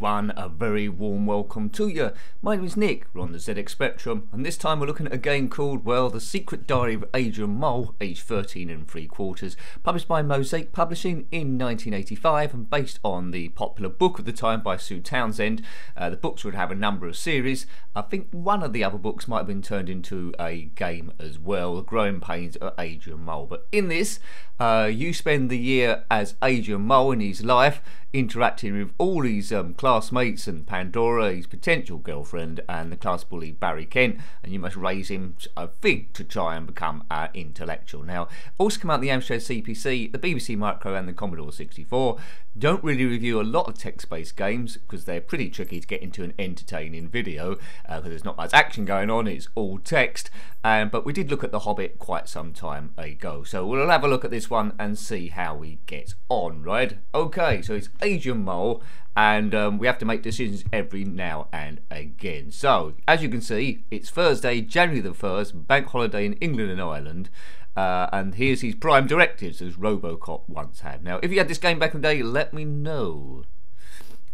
everyone, a very warm welcome to you. My name is Nick, we're on the ZXspectrum, and this time we're looking at a game called, well, The Secret Diary of Adrian Mole, aged 13 3/4, published by Mosaic Publishing in 1985 and based on the popular book of the time by Sue Townsend. The books would have a number of series. I think one of the other books might have been turned into a game as well, The Growing Pains of Adrian Mole. But in this, you spend the year as Adrian Mole in his life, interacting with all his classmates and Pandora, his potential girlfriend, and the class bully Barry Kent, and you must raise him, I think, to try and become an intellectual. Now, also come out the Amstrad CPC, the BBC Micro, and the Commodore 64. Don't really review a lot of text-based games because they're pretty tricky to get into an entertaining video because there's not much action going on, it's all text. But we did look at The Hobbit quite some time ago, so we'll have a look at this one and see how we get on, right? Okay, so it's Adrian Mole, and we have to make decisions every now and again. So, as you can see, it's Thursday, January the 1st, bank holiday in England and Ireland. And here's his prime directives, as Robocop once had. Now, if you had this game back in the day, let me know.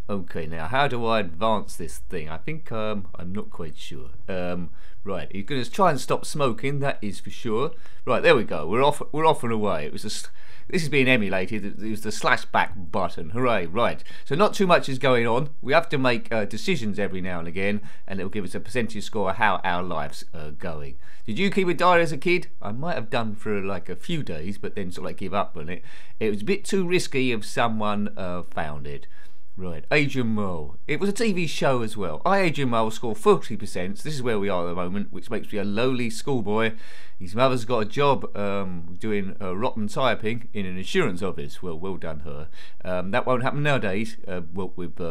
Okay, now how do I advance this thing? I think I'm not quite sure. Right, he's going to try and stop smoking. That is for sure. Right, there we go. We're off and away. It was this is being emulated. It was the slash back button. Hooray! Right. So not too much is going on. We have to make decisions every now and again, and it will give us a percentage score of how our lives are going. Did you keep a diary as a kid? I might have done for like a few days, but then sort of like give up on it. It was a bit too risky if someone found it. Right, Adrian Mole. It was a TV show as well. Adrian Mole scored 40%. So this is where we are at the moment, which makes me a lowly schoolboy. His mother's got a job doing rotten typing in an insurance office. Well done her. That won't happen nowadays. With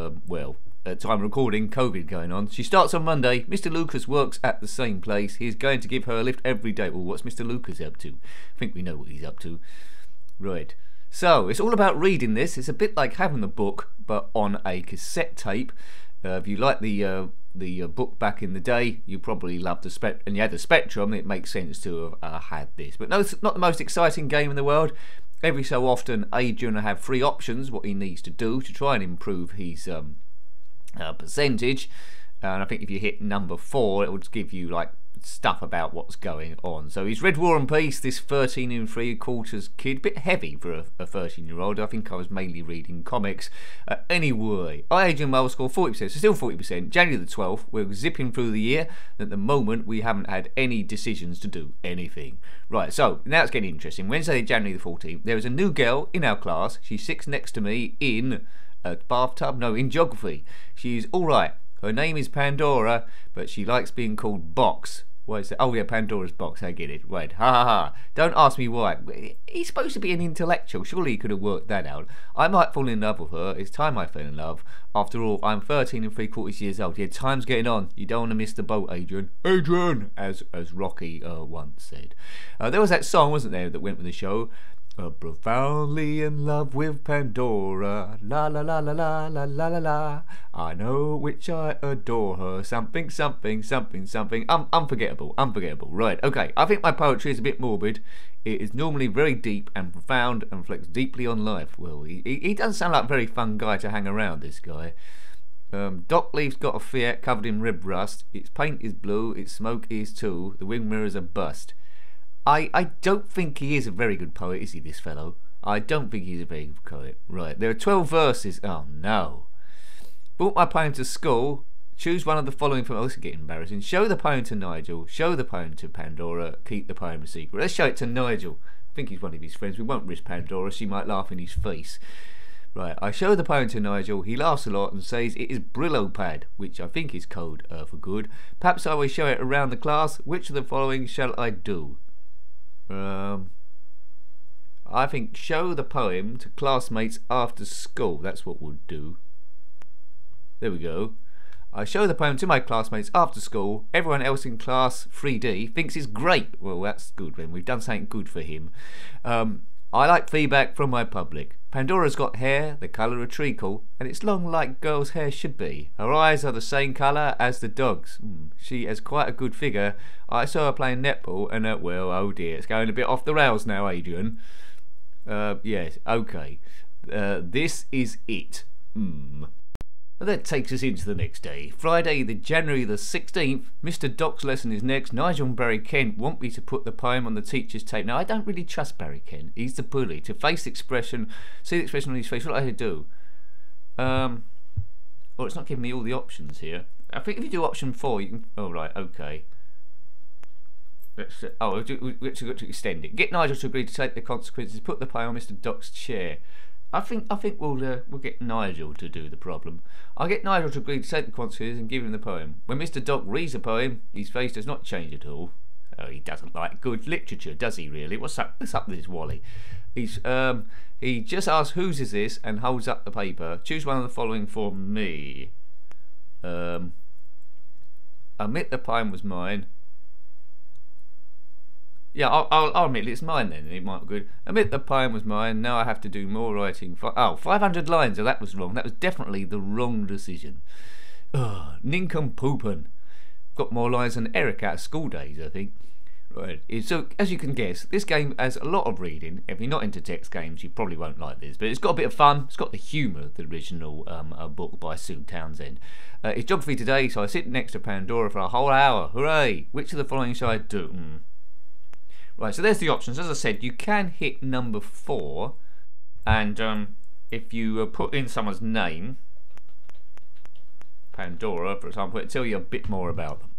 at time of recording, COVID going on. She starts on Monday. Mr. Lucas works at the same place. He's going to give her a lift every day. Well, what's Mr. Lucas up to? I think we know what he's up to. Right. So, it's all about reading this. It's a bit like having the book, but on a cassette tape. If you like the book back in the day, you probably loved the Spectrum, and you had the Spectrum, it makes sense to have had this. But no, it's not the most exciting game in the world. Every so often, Adrian will have 3 options, what he needs to do to try and improve his percentage. And I think if you hit number 4, it will just give you like stuff about what's going on. So he's read War and Peace, this 13 3/4 kid, bit heavy for a 13-year-old. I think I was mainly reading comics. Anyway, Adrian Mole scored 40%, so still 40%. January the 12th, we're zipping through the year. At the moment, we haven't had any decisions to do anything. Right, so now it's getting interesting. Wednesday, January the 14th, there is a new girl in our class. She sits next to me in a bathtub, no, in geography. She's alright. Her name is Pandora, but she likes being called Box. Why is that? Oh yeah, Pandora's Box, I get it. Right, ha ha ha. Don't ask me why. He's supposed to be an intellectual. Surely he could have worked that out. I might fall in love with her. It's time I fell in love. After all, I'm 13 3/4 years old. Yeah, time's getting on. You don't want to miss the boat, Adrian. Adrian, as Rocky once said. There was that song, wasn't there, that went with the show. Profoundly in love with Pandora, la la la la la la la la la. I know which I adore her. Something, something, something, something. Unforgettable, unforgettable. Right, okay. I think my poetry is a bit morbid. It is normally very deep and profound and reflects deeply on life. Well, he doesn't sound like a very fun guy to hang around, this guy. Doc Leaf's got a Fiat covered in red rust. Its paint is blue, its smoke is too. The wing mirrors are bust. I don't think he is a very good poet, is he, this fellow? I don't think he's a very good poet. Right, there are 12 verses. Oh, no. Brought my poem to school. Choose one of the following from... Oh, this is getting embarrassing. Show the poem to Nigel. Show the poem to Pandora. Keep the poem a secret. Let's show it to Nigel. I think he's one of his friends. We won't risk Pandora. She might laugh in his face. Right, I show the poem to Nigel. He laughs a lot and says it is Brillo pad, which I think is code for good. Perhaps I will show it around the class. Which of the following shall I do? I think show the poem to classmates after school. That's what we'll do. There we go. I show the poem to my classmates after school. Everyone else in class 3D thinks it's great. Well, that's good then. We've done something good for him. I like feedback from my public. Pandora's got hair, the colour of treacle, and it's long like girls' hair should be. Her eyes are the same colour as the dog's. She has quite a good figure. I saw her playing netball, and well, oh dear, it's going a bit off the rails now, Adrian. Yes, okay. This is it. And that takes us into the next day. Friday, January the 16th. Mr. Doc's lesson is next. Nigel and Barry Kent want me to put the poem on the teacher's tape. Now, I don't really trust Barry Kent. He's the bully. To face the expression, see the expression on his face, what do I do? Oh, it's not giving me all the options here. I think if you do option 4, you can... Oh, right, okay. We've got to extend it. Get Nigel to agree to take the consequences. Put the poem on Mr. Doc's chair. I think we'll get Nigel to do the problem. I'll get Nigel to agree to take the consequences and give him the poem. When Mr. Doc reads the poem, his face does not change at all. Oh, he doesn't like good literature, does he really? What's up with this Wally? He just asks whose is this and holds up the paper. Choose one of the following for me. Admit the poem was mine. Yeah, I'll admit it's mine then, and it might be good. Admit the poem was mine, now I have to do more writing. 500 lines, oh that was wrong. That was definitely the wrong decision. Ugh, nincompoopin'. Got more lines than Eric out of school days, I think. Right, so as you can guess, this game has a lot of reading. If you're not into text games, you probably won't like this, but it's got a bit of fun. It's got the humour of the original book by Sue Townsend. It's geography today, so I sit next to Pandora for a whole hour. Hooray! Which of the following should I do? Right, so there's the options. As I said, you can hit number 4, and if you put in someone's name, Pandora, for example, it'll tell you a bit more about them.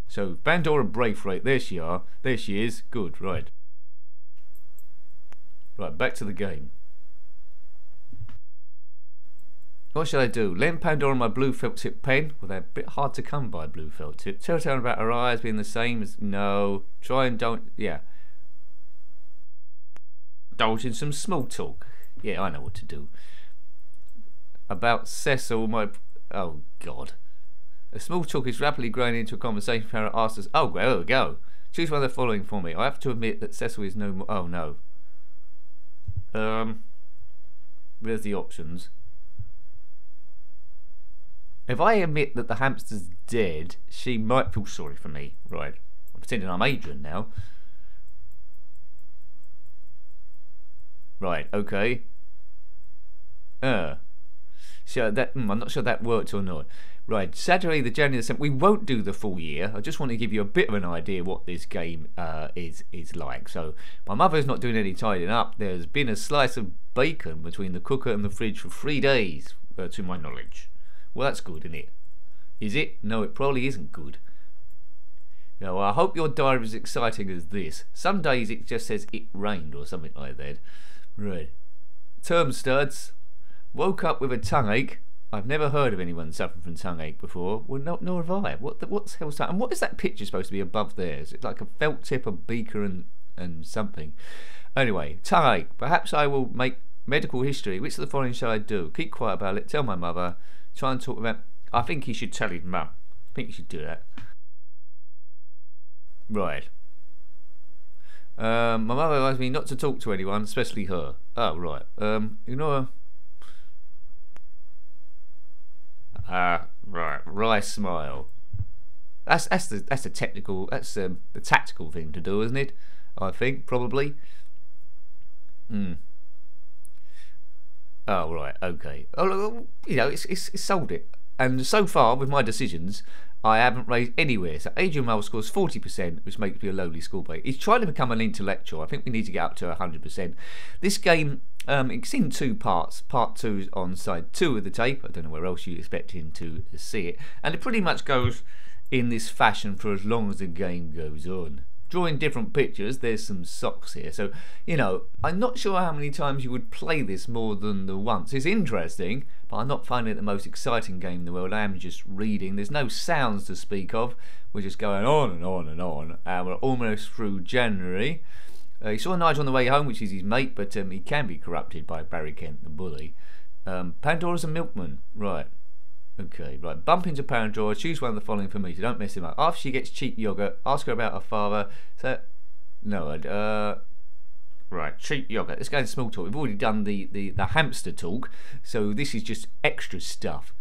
So, Pandora Braithwaite, there she are. There she is. Good, right. Right, back to the game. What should I do? Lend Pandora my blue felt tip pen? Well, they're a bit hard to come by, blue felt tip. Tell her about her eyes being the same as... No. Try and don't... Yeah. Indulge in some small talk. Yeah, I know what to do. About Cecil, my... Oh, God. A small talk is rapidly growing into a conversation. Parrot asks us... Oh, well, there we go. Choose one of the following for me. I have to admit that Cecil is no more... Oh, no. Where's the options? If I admit that the hamster's dead, she might feel sorry for me. Right. I'm pretending I'm Adrian now. Right, okay. So that I'm not sure that worked or not. Right, Saturday the January the 7th. We won't do the full year. I just want to give you a bit of an idea what this game is like. So my mother's not doing any tidying up. There's been a slice of bacon between the cooker and the fridge for 3 days, to my knowledge. Well, that's good, isn't it? Is it? No, it probably isn't good. Now, I hope your diary is exciting as this. Some days it just says it rained or something like that. Right. Term studs. Woke up with a tongue ache. I've never heard of anyone suffering from tongue ache before. Well, nor have I. What the hell's that? And what is that picture supposed to be above there? Is it like a felt tip, a beaker, and something? Anyway, tongue ache. Perhaps I will make medical history. Which of the following shall I do? Keep quiet about it. Tell my mother. Try and talk about... I think he should tell his mum. I think he should do that. Right. My mother advised me not to talk to anyone, especially her. Oh, right. You know... right. Wry smile. That's the technical... That's the tactical thing to do, isn't it? I think, probably. Oh, right, okay. Oh, you know, it's sold it. And so far, with my decisions, I haven't raised anywhere. So Adrian Mull scores 40%, which makes me a lowly schoolboy. He's trying to become an intellectual. I think we need to get up to 100%. This game, it's in 2 parts. Part 2 is on side 2 of the tape. I don't know where else you're expecting to see it. And it pretty much goes in this fashion for as long as the game goes on. Drawing different pictures, there's some socks here, so you know, I'm not sure how many times you would play this more than the once. It's interesting, but I'm not finding it the most exciting game in the world. I am just reading. There's no sounds to speak of. We're just going on and on and on. We're almost through January. He saw Nigel on the way home, which is his mate, but he can be corrupted by Barry Kent, the bully. Pandora's a milkman, right. Okay, right. Bump into Pandora. Choose one of the following for me, so don't mess him up. After she gets cheap yogurt, ask her about her father. So, no, right. Cheap yogurt. Let's go into small talk. We've already done the hamster talk, so this is just extra stuff.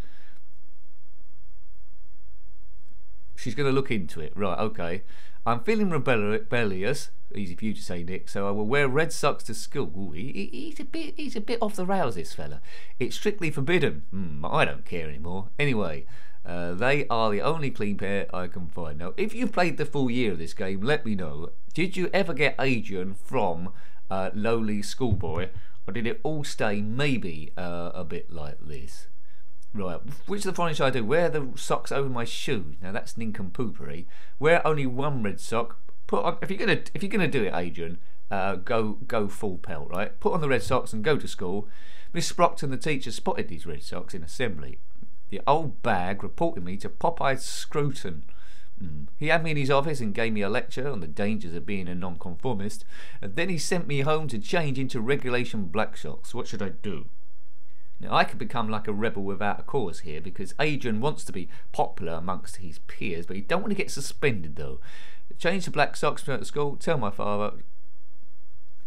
she's going to look into it. Right, okay. I'm feeling rebellious. Easy for you to say, Nick. So I will wear red socks to school. Ooh, he's a bit off the rails, this fella. It's strictly forbidden. I don't care anymore. Anyway, they are the only clean pair I can find. Now, if you've played the full year of this game, let me know. Did you ever get Adrian from lowly schoolboy, or did it all stay maybe a bit like this? Right, which of the following shall I do? Wear the socks over my shoes. Now that's nincompoopery. Wear only one red sock. Put on, if you're gonna do it, Adrian, go full pelt, right? Put on the red socks and go to school. Miss Sprockton, the teacher, spotted these red socks in assembly. The old bag reported me to Popeye Scruton. He had me in his office and gave me a lecture on the dangers of being a nonconformist, and then he sent me home to change into regulation black socks. What should I do? Now, I could become like a rebel without a cause here, because Adrian wants to be popular amongst his peers, but he don't want to get suspended though. Change to black socks to school, tell my father,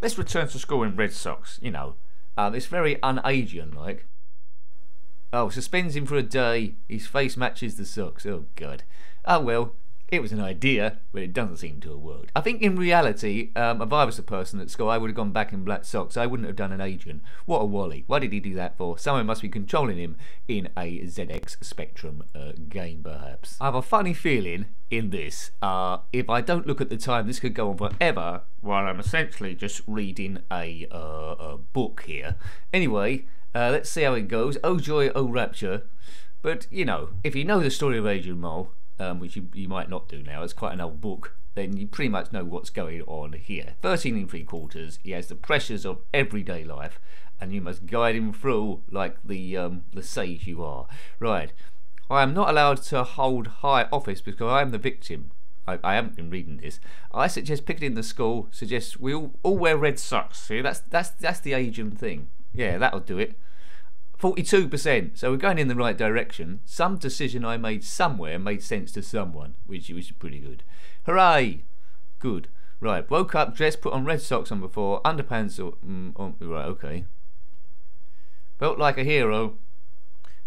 let's return to school in red socks, you know. It's very un-Adrian like. Oh, suspends him for a day, his face matches the socks, oh god. Oh well, it was an idea, but it doesn't seem to have worked. I think in reality, if I was a person at school, I would have gone back in black socks. I wouldn't have done an Adrian. What a wally. Why did he do that for? Someone must be controlling him in a ZXspectrum game, perhaps. I have a funny feeling in this. If I don't look at the time, this could go on forever, while I'm essentially just reading a book here. Anyway, let's see how it goes. Oh joy, oh rapture. But, you know, if you know the story of Adrian Mole, which you might not do now, it's quite an old book, then you pretty much know what's going on here. 13 3/4, he has the pressures of everyday life, and you must guide him through like the sage you are. Right, I am not allowed to hold high office because I am the victim. I haven't been reading this. I suggest picketing the school, suggest we all wear red socks. See, that's the Adrian thing. Yeah, that'll do it. 42%, so we're going in the right direction. Some decision I made somewhere made sense to someone, which is pretty good. Hooray! Good. Right, woke up, dressed, put on red socks on before, underpants on, right, okay. Felt like a hero.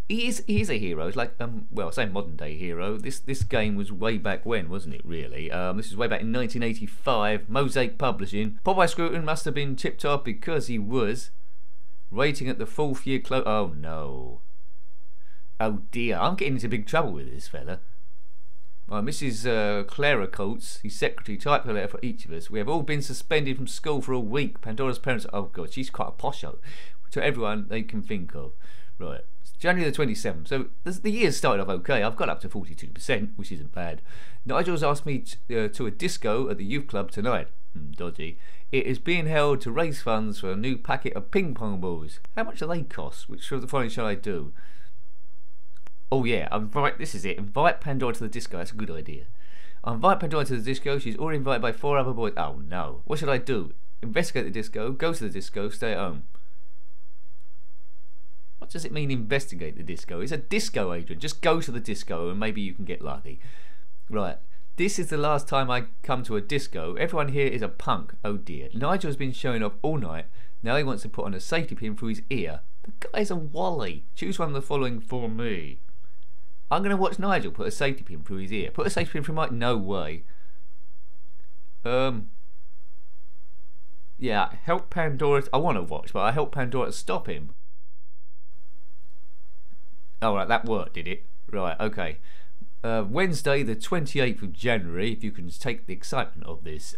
He is a hero. It's like, well, I say modern day hero. This game was way back when, wasn't it, really? This was way back in 1985, Mosaic Publishing. Popeye Scruton must have been tipped off because he was rating at the 4th year close. Oh no. Oh dear, I'm getting into big trouble with this fella. Mrs. Clara Coates, his secretary, typed a letter for each of us. We have all been suspended from school for a week. Pandora's parents, oh god, she's quite a posho. To everyone they can think of. Right, it's January the 27th. So the year started off okay. I've got up to 42%, which isn't bad. Nigel's asked me to a disco at the youth club tonight. Dodgy. It is being held to raise funds for a new packet of ping pong balls. How much do they cost? Which of the following shall I do? Oh yeah, this is it. Invite Pandora to the disco. That's a good idea. I invite Pandora to the disco. She's already invited by 4 other boys. Oh no. What should I do? Investigate the disco, go to the disco, stay at home. What does it mean, investigate the disco? It's a disco, Adrian. Just go to the disco and maybe you can get lucky. Right. This is the last time I come to a disco. Everyone here is a punk. Oh dear. Nigel's been showing off all night. Now he wants to put on a safety pin through his ear. The guy's a wally. Choose one of the following for me. I'm going to watch Nigel put a safety pin through his ear. Put a safety pin through my... No way. Yeah, help Pandora... I want to watch, but I help Pandora stop him. Oh, right, that worked, did it? Right, okay. Wednesday the 28th of January, if you can take the excitement of this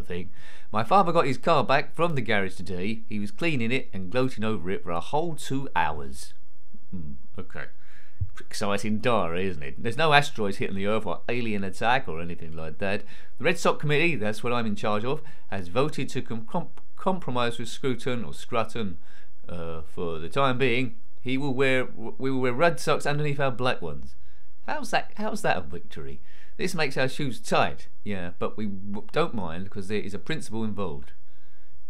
thing. My father got his car back from the garage today. He was cleaning it and gloating over it for a whole 2 hours. Okay. Exciting diary, isn't it? There's no asteroids hitting the Earth or alien attack or anything like that. The Red Sox Committee, that's what I'm in charge of, has voted to compromise with Scruton or Scrutton for the time being. We will wear red socks underneath our black ones. How's that a victory? This makes our shoes tight, yeah, but we don't mind because there is a principle involved.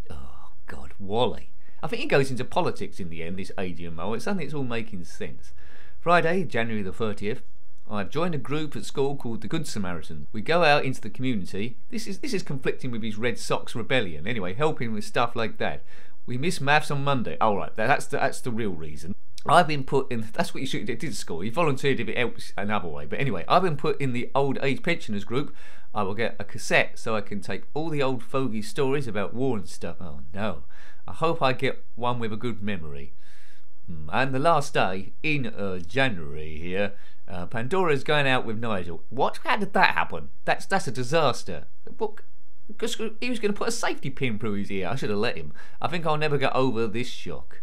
Oh God, Wally. I think he goes into politics in the end, this Adrian Mole. It's something that's all making sense. Friday, January the 30th, I've joined a group at school called the Good Samaritans. We go out into the community. This is conflicting with his Red Sox rebellion. Anyway, helping with stuff like that. We miss maths on Monday. All right, that's the real reason. I've been put in, that's what you should do at school, you volunteered if it helps another way, but anyway, I've been put in the old age pensioners group. I will get a cassette so I can take all the old fogey stories about war and stuff. Oh no, I hope I get one with a good memory. And the last day in January here, Pandora's going out with Nigel. What? How did that happen? That's a disaster. What? Because he was going to put a safety pin through his ear. I should have let him. I think I'll never get over this shock.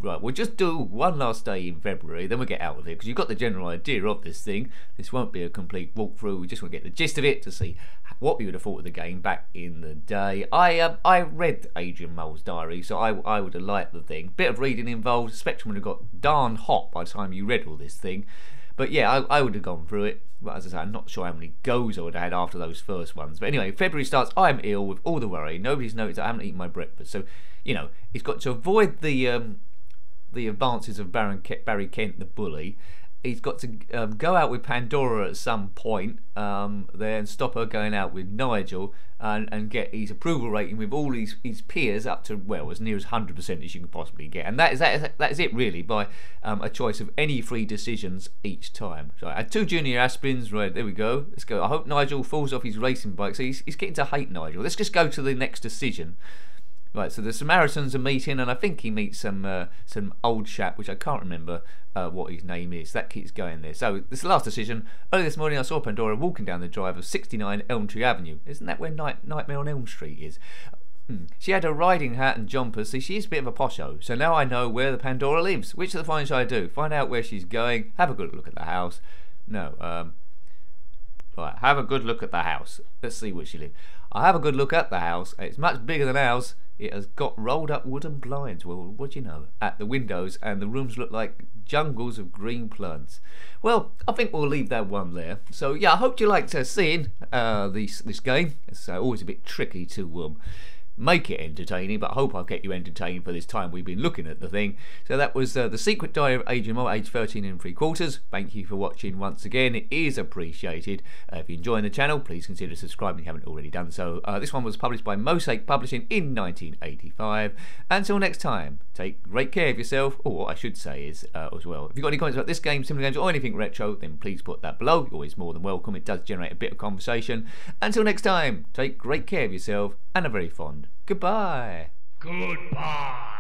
Right, we'll just do one last day in February, then we'll get out of it, because you've got the general idea of this thing. This won't be a complete walkthrough, we just want to get the gist of it to see what we would have thought of the game back in the day. I read Adrian Mole's diary, so I would have liked the thing. Bit of reading involved, Spectrum would have got darn hot by the time you read all this thing. But yeah, I would have gone through it. But as I say, I'm not sure how many goes I would have had after those first ones. But anyway, February starts, I'm ill with all the worry. Nobody's noticed I haven't eaten my breakfast. So, you know, he's got to avoid the advances of Barry Kent, the bully. He's got to go out with Pandora at some point there and stop her going out with Nigel and get his approval rating with all his peers up to, well, as near as 100% as you can possibly get. And that is it really, by a choice of any 3 decisions each time. So I had 2 junior aspirins, right, there we go. Let's go. I hope Nigel falls off his racing bike. So he's getting to hate Nigel. Let's just go to the next decision. Right, so the Samaritans are meeting, and I think he meets some old chap, which I can't remember what his name is. That keeps going there. So this is the last decision. Early this morning I saw Pandora walking down the drive of 69 Elm Tree Avenue. Isn't that where Nightmare on Elm Street is? She had a riding hat and jumper, so she is a bit of a posho. So now I know where the Pandora lives. Which of the following should I do? Find out where she's going, have a good look at the house. No, right, have a good look at the house. Let's see where she lives. I'll have a good look at the house. It's much bigger than ours. It has got rolled up wooden blinds, well, what do you know, at the windows, and the rooms look like jungles of green plants. Well, I think we'll leave that one there. So yeah, I hope you liked seeing this game. It's always a bit tricky to make it entertaining, but I hope I'll get you entertained for this time we've been looking at the thing. So that was The Secret Diary of Adrian Mole, age 13 3/4. Thank you for watching once again, it is appreciated. If you're enjoying the channel, please consider subscribing if you haven't already done so. This one was published by Mosaic Publishing in 1985. Until next time, take great care of yourself, or what I should say is as well, if you've got any comments about this game, similar games, or anything retro, then please put that below. You're always more than welcome, it does generate a bit of conversation. Until next time, take great care of yourself, and a very fond goodbye. Goodbye.